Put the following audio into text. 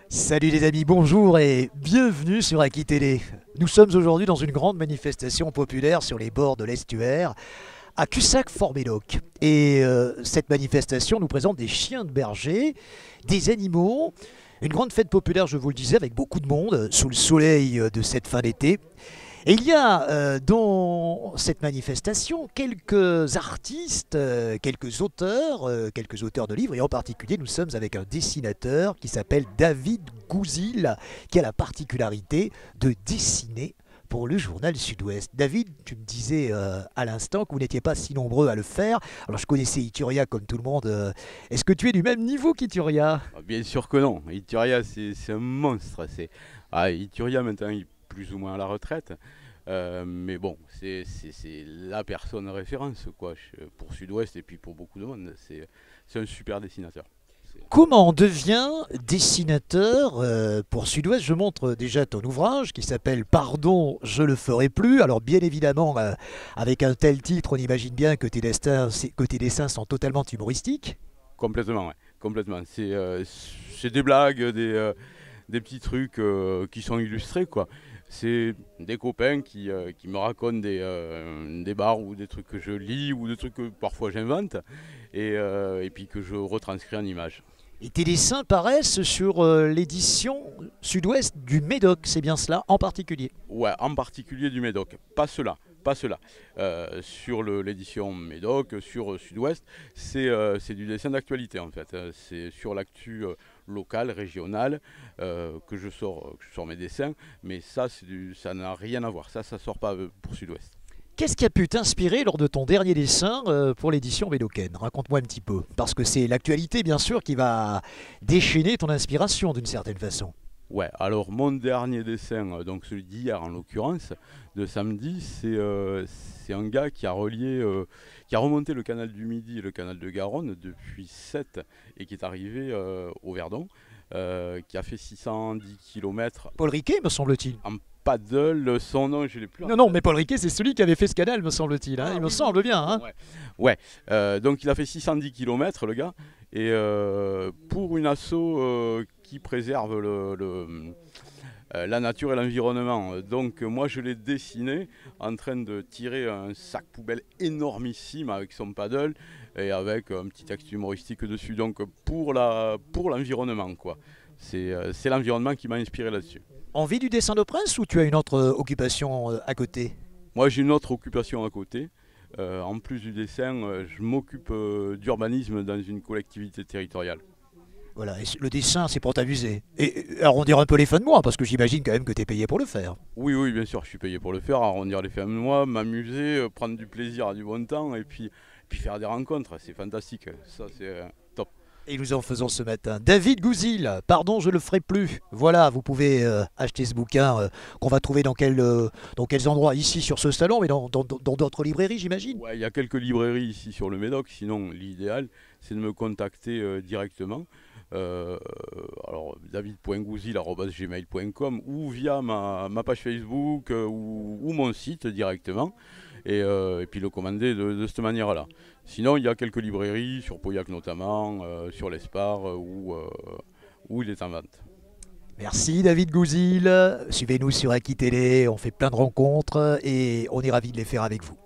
Salut les amis, bonjour et bienvenue sur Aki Télé. Nous sommes aujourd'hui dans une grande manifestation populaire sur les bords de l'estuaire, à Cussac-Fort-Médoc. Et cette manifestation nous présente des chiens de berger, des animaux, une grande fête populaire, je vous le disais, avec beaucoup de monde, sous le soleil de cette fin d'été. Et il y a dans cette manifestation quelques artistes, quelques auteurs de livres, et en particulier nous sommes avec un dessinateur qui s'appelle David Gouzil, qui a la particularité de dessiner pour le journal Sud-Ouest. David, tu me disais à l'instant que vous n'étiez pas si nombreux à le faire. Alors je connaissais Ituria comme tout le monde. Est-ce que tu es du même niveau qu'Ituria? Ah, bien sûr que non. Ituria, c'est un monstre. Ituria, maintenant, il est plus ou moins à la retraite. Mais bon, c'est la personne référence quoi, pour Sud-Ouest et puis pour beaucoup de monde. C'est un super dessinateur. Comment on devient dessinateur pour Sud-Ouest? Je montre déjà ton ouvrage qui s'appelle Pardon, je le ferai plus. Alors bien évidemment, avec un tel titre, on imagine bien que tes dessins sont totalement humoristiques. Complètement, ouais. Complètement. C'est des blagues, des petits trucs qui sont illustrés, quoi. C'est des copains qui me racontent des bars ou des trucs que je lis ou des trucs que parfois j'invente et puis que je retranscris en images. Et tes dessins paraissent sur l'édition Sud-Ouest du Médoc, c'est bien cela en particulier. Ouais, en particulier du Médoc. Pas cela, pas cela. Sur l'édition Médoc, sur Sud-Ouest, c'est du dessin d'actualité en fait. C'est sur l'actu locale, régionale, que je sors mes dessins. Mais ça, ça n'a rien à voir. Ça sort pas pour Sud-Ouest. Qu'est-ce qui a pu t'inspirer lors de ton dernier dessin pour l'édition médocaine? Raconte-moi un petit peu. Parce que c'est l'actualité, bien sûr, qui va déchaîner ton inspiration d'une certaine façon. Ouais, alors mon dernier dessin, donc celui d'hier en l'occurrence, de samedi, c'est un gars qui a remonté le canal du Midi et le canal de Garonne depuis 7 et qui est arrivé au Verdon, qui a fait 610 kilomètres Paul Riquet, me semble-t-il. en paddle. Son nom, je l'ai plus en Non, non, tête. mais Paul Riquet, c'est celui qui avait fait ce canal, me semble-t-il. Hein. Ah Il me oui, semble bien. Hein. ouais. Ouais, donc il a fait 610 kilomètres le gars, et pour une asso qui préserve la nature et l'environnement. Donc moi je l'ai dessiné en train de tirer un sac poubelle énormissime avec son paddle et avec un petit texte humoristique dessus. Donc pour l'environnement quoi. C'est l'environnement qui m'a inspiré là-dessus. Envie du dessin de presse ou tu as une autre occupation à côté? Moi j'ai une autre occupation à côté. En plus du dessin, je m'occupe d'urbanisme dans une collectivité territoriale. Voilà, et le dessin, c'est pour t'amuser. Et arrondir un peu les fins de mois, parce que j'imagine quand même que tu es payé pour le faire. Oui, oui, bien sûr, je suis payé pour le faire, arrondir les fins de mois, m'amuser, prendre du plaisir, du bon temps et puis faire des rencontres. C'est fantastique. Ça, c'est top. Et nous en faisons ce matin. David Gouzil, pardon, je le ferai plus. Voilà, vous pouvez acheter ce bouquin qu'on va trouver dans quels endroits ici sur ce salon, mais dans d'autres librairies, j'imagine. Ouais, il y a quelques librairies ici sur le Médoc. Sinon, l'idéal, c'est de me contacter directement. Euh, alors, david.gouzil@gmail.com ou via ma page Facebook ou mon site directement. Et puis le commander de cette manière-là. Sinon, il y a quelques librairies, sur Pauillac notamment, sur l'Espar, où il est en vente. Merci David Gouzil. Suivez-nous sur Aki Télé, on fait plein de rencontres et on est ravis de les faire avec vous.